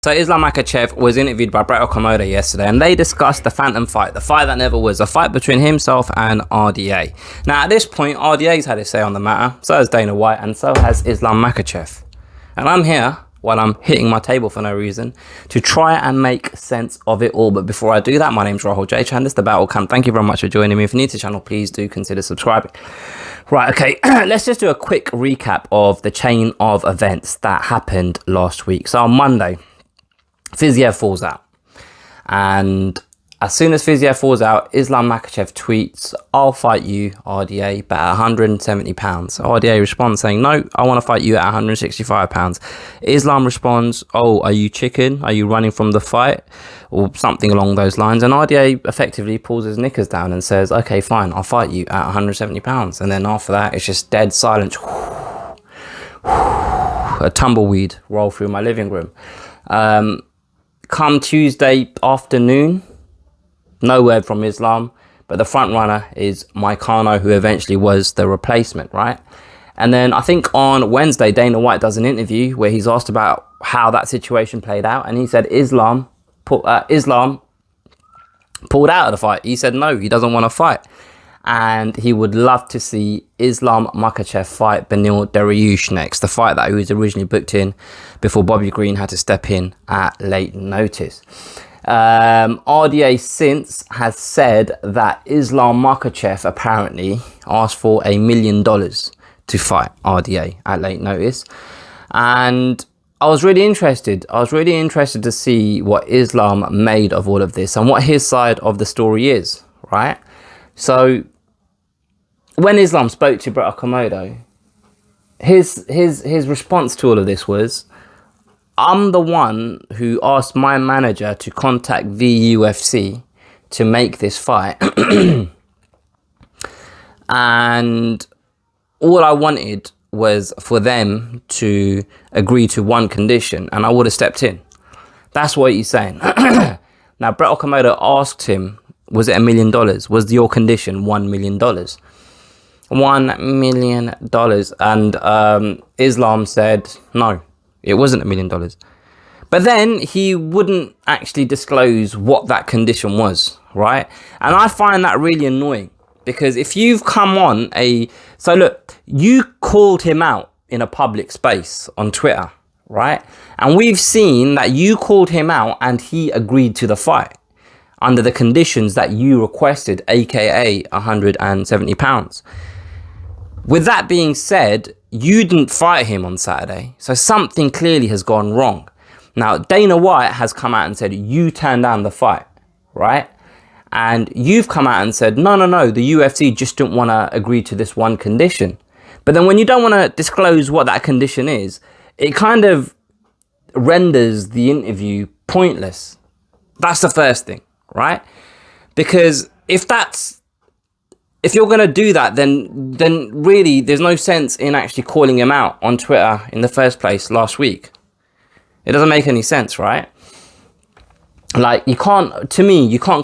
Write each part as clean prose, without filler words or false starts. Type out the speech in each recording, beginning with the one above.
So Islam Makhachev was interviewed by Brett Okamoto yesterday, and they discussed the Phantom fight, the fight that never was, a fight between himself and RDA. Now, at this point, RDA's had his say on the matter, so has Dana White, and so has Islam Makhachev. And I'm here, while I'm hitting my table for no reason, to try and make sense of it all. But before I do that, my name's Rahul J. Chan, this is the Battle Camp. Thank you very much for joining me. If you're new to the channel, please do consider subscribing. Right, okay, let's just do a quick recap of the chain of events that happened last week. So on Monday, Fiziev falls out. And as soon as Fiziev falls out, Islam Makhachev tweets, "I'll fight you, RDA, but at 170 pounds. RDA responds saying, "No, I want to fight you at 165 pounds. Islam responds, "Oh, are you chicken? Are you running from the fight?" Or something along those lines. And RDA effectively pulls his knickers down and says, "Okay, fine, I'll fight you at 170 pounds. And then after that, it's just dead silence. A tumbleweed roll through my living room. Come Tuesday afternoon, no word from Islam, but the front runner is Moicano, who eventually was the replacement, right? And then I think on Wednesday, Dana White does an interview where he's asked about how that situation played out, and he said Islam pulled out of the fight. He said no, he doesn't want to fight, and he would love to see Islam Makhachev fight Beneil Dariush next, the fight that he was originally booked in before Bobby Green had to step in at late notice. RDA since has said that Islam Makhachev apparently asked for $1 million to fight RDA at late notice, and I was really interested to see what Islam made of all of this and what his side of the story is, right? So when Islam spoke to Brett Okamoto, his response to all of this was, "I'm the one who asked my manager to contact the UFC to make this fight. And all I wanted was for them to agree to one condition, and I would have stepped in." That's what he's saying. Now, Brett Okamoto asked him, was it $1 million? Was your condition $1 million? $1 million. And Islam said, no, it wasn't $1 million. But then he wouldn't actually disclose what that condition was, right? And I find that really annoying, because if you've come on so look, you called him out in a public space on Twitter, right? And we've seen that you called him out and he agreed to the fight under the conditions that you requested, aka 170 pounds. With that being said, you didn't fight him on Saturday, so something clearly has gone wrong. Now, Dana White has come out and said, you turned down the fight, right? And you've come out and said, no, the UFC just didn't want to agree to this one condition. But then when you don't want to disclose what that condition is, it kind of renders the interview pointless. That's the first thing, right? Because if you're going to do that, then really there's no sense in actually calling him out on Twitter in the first place last week. It doesn't make any sense, right? Like, you can't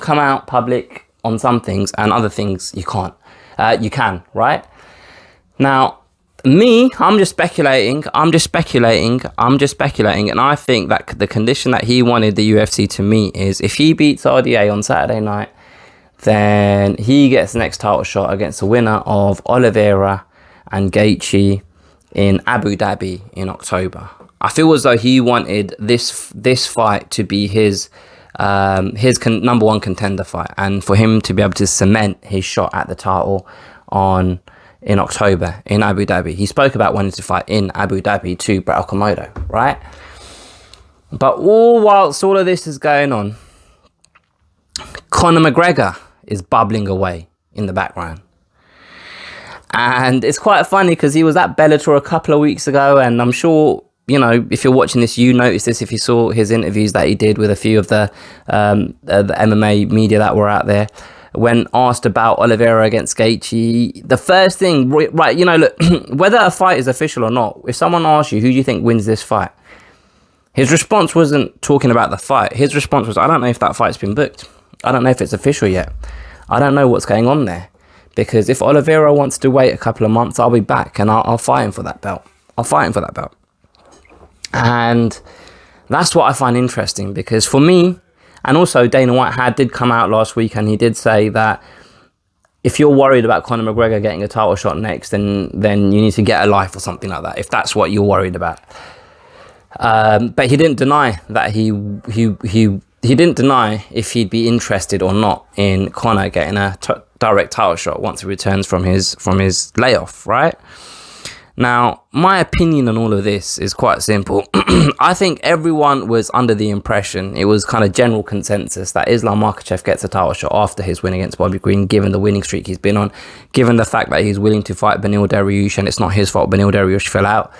come out public on some things and other things you can't. You can, right? Now, I'm just speculating, and I think that the condition that he wanted the UFC to meet is if he beats RDA on Saturday night, then he gets the next title shot against the winner of Oliveira and Gaethje in Abu Dhabi in October. I feel as though he wanted this fight to be his number one contender fight, and for him to be able to cement his shot at the title in October in Abu Dhabi. He spoke about wanting to fight in Abu Dhabi to Brett Okamoto, right? But whilst all of this is going on, Conor McGregor is bubbling away in the background. And it's quite funny because he was at Bellator a couple of weeks ago, and I'm sure, you know, if you're watching this, you noticed this if you saw his interviews that he did with a few of the MMA media that were out there. When asked about Oliveira against Gaethje, the first thing, right, you know, look, whether a fight is official or not, if someone asks you, who do you think wins this fight? His response wasn't talking about the fight. His response was, I don't know if that fight's been booked. I don't know if it's official yet. I don't know what's going on there. Because if Oliveira wants to wait a couple of months, I'll be back and I'll fight him for that belt. And That's what I find interesting, because for me, and also Dana White did come out last week and he did say that if you're worried about Conor McGregor getting a title shot next, then you need to get a life or something like that, if that's what you're worried about. But he didn't deny that he didn't deny if he'd be interested or not in Conor getting a direct title shot once he returns from his layoff, right? Now, my opinion on all of this is quite simple. I think everyone was under the impression, it was kind of general consensus, that Islam Makhachev gets a title shot after his win against Bobby Green, given the winning streak he's been on, given the fact that he's willing to fight Beneil Dariush, and it's not his fault Beneil Dariush fell out.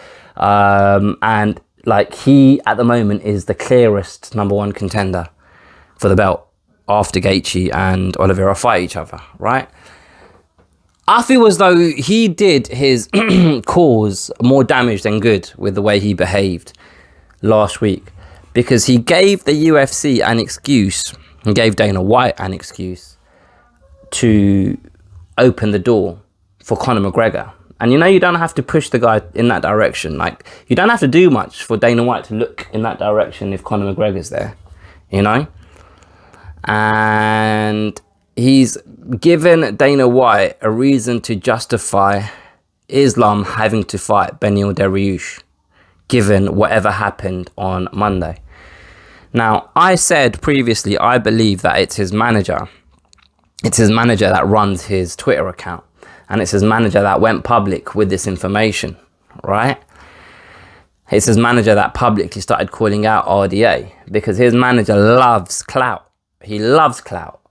And like, he, at the moment, is the clearest number one contender for the belt after Gaethje and Oliveira fight each other, right? I feel as though he did his cause more damage than good with the way he behaved last week, because he gave the UFC an excuse, and gave Dana White an excuse to open the door for Conor McGregor. And you know, you don't have to push the guy in that direction. Like, you don't have to do much for Dana White to look in that direction if Conor McGregor's there, you know? And he's given Dana White a reason to justify Islam having to fight Beneil Dariush, given whatever happened on Monday. Now, I said previously, I believe that it's his manager. It's his manager that runs his Twitter account. And it's his manager that went public with this information, right? It's his manager that publicly started calling out RDA, because his manager loves clout. He loves clout.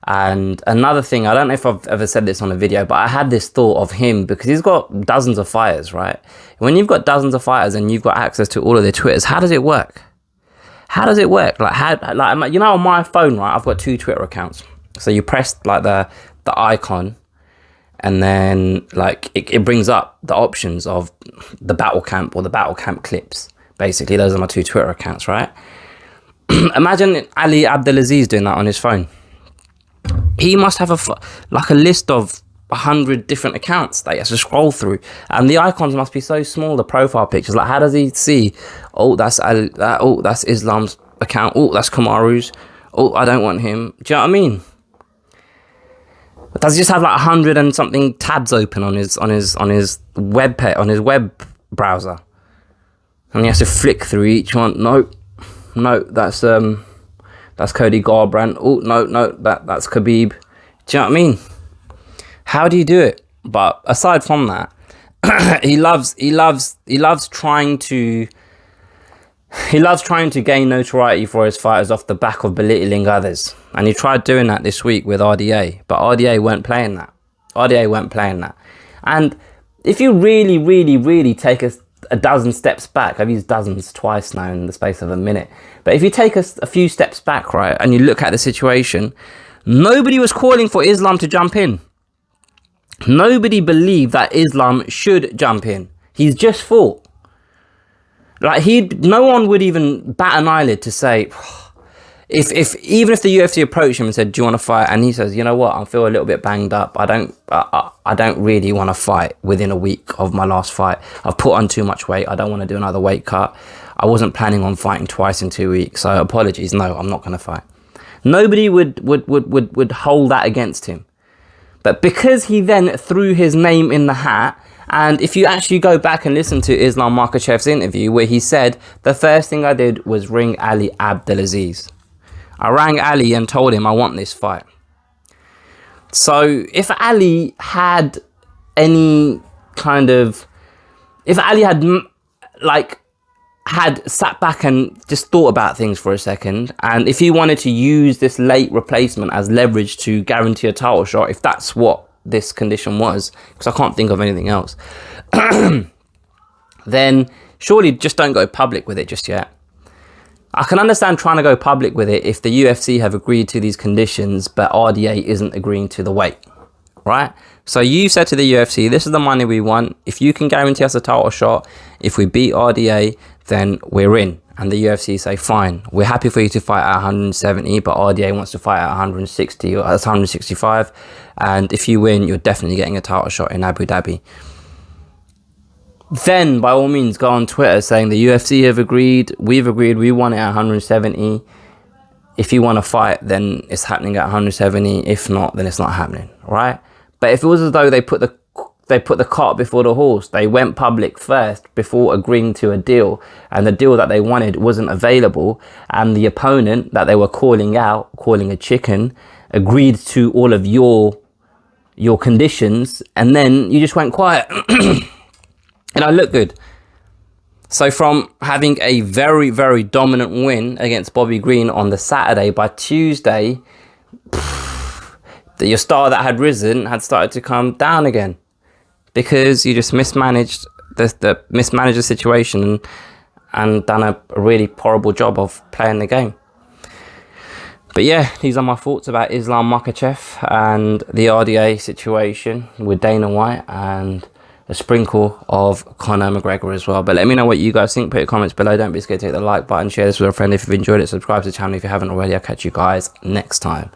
And another thing, I don't know if I've ever said this on a video, but I had this thought of him, because he's got dozens of fighters, right? When you've got dozens of fighters and you've got access to all of their Twitters, how does it work? How does it work? Like, you know, on my phone, right, I've got 2 Twitter accounts. So you press like the icon, and then like it brings up the options of the battle camp or the battle camp clips. Basically, those are my 2 Twitter accounts, right? Imagine Ali Abdelaziz doing that on his phone. He must have a list of 100 different accounts that he has to scroll through, and the icons must be so small, the profile pictures. Like, how does he see, oh, that's Ali, that's Islam's account, oh, that's Kamaru's, oh, I don't want him. Do you know what I mean? Does he just have like 100 and something tabs open on his web page, on his web browser, and he has to flick through each one? No, that's Cody Garbrandt. Oh, no, that's Khabib. Do you know what I mean? How do you do it? But aside from that, he loves trying to gain notoriety for his fighters off the back of belittling others. And he tried doing that this week with RDA, but RDA weren't playing that. And if you really take a dozen steps back, I've used dozens twice now in the space of a minute, but if you take a few steps back, right, and you look at the situation, nobody was calling for Islam to jump in. Nobody believed that Islam should jump in. He's just fought. Like, no one would even bat an eyelid to say, even if the UFC approached him and said, do you want to fight? And he says, you know what, I feel a little bit banged up. I don't really want to fight within a week of my last fight. I've put on too much weight. I don't want to do another weight cut. I wasn't planning on fighting twice in 2 weeks. So apologies. No, I'm not going to fight. Nobody would hold that against him. But because he then threw his name in the hat, and if you actually go back and listen to Islam Makhachev's interview, where he said, the first thing I did was ring Ali Abdelaziz. I rang Ali and told him I want this fight. So if Ali had had sat back and just thought about things for a second, and if he wanted to use this late replacement as leverage to guarantee a title shot, if that's what this condition was, because I can't think of anything else, then surely just don't go public with it just yet. I can understand trying to go public with it if the UFC have agreed to these conditions, but RDA isn't agreeing to the weight, right? So you said to the UFC, this is the money we want. If you can guarantee us a title shot, if we beat RDA, then we're in. And the UFC say, fine, we're happy for you to fight at 170, but RDA wants to fight at 160 or at 165. And if you win, you're definitely getting a title shot in Abu Dhabi. then by all means go on Twitter saying the UFC have agreed, we've agreed, we want it at 170. If you want to fight, then it's happening at 170. If not, then it's not happening, right? But if it was as though they put the cart before the horse, they went public first before agreeing to a deal, and the deal that they wanted wasn't available, and the opponent that they were calling out, calling a chicken, agreed to all of your conditions, and then you just went quiet. And I look good. So from having a very, very dominant win against Bobby Green on the Saturday, by Tuesday, your star that had risen had started to come down again, because you just mismanaged the situation and done a really horrible job of playing the game. But yeah, these are my thoughts about Islam Makhachev and the RDA situation with Dana White, and a sprinkle of Conor McGregor as well. But let me know what you guys think. Put your comments below. Don't be scared to hit the like button. Share this with a friend if you've enjoyed it. Subscribe to the channel if you haven't already. I'll catch you guys next time.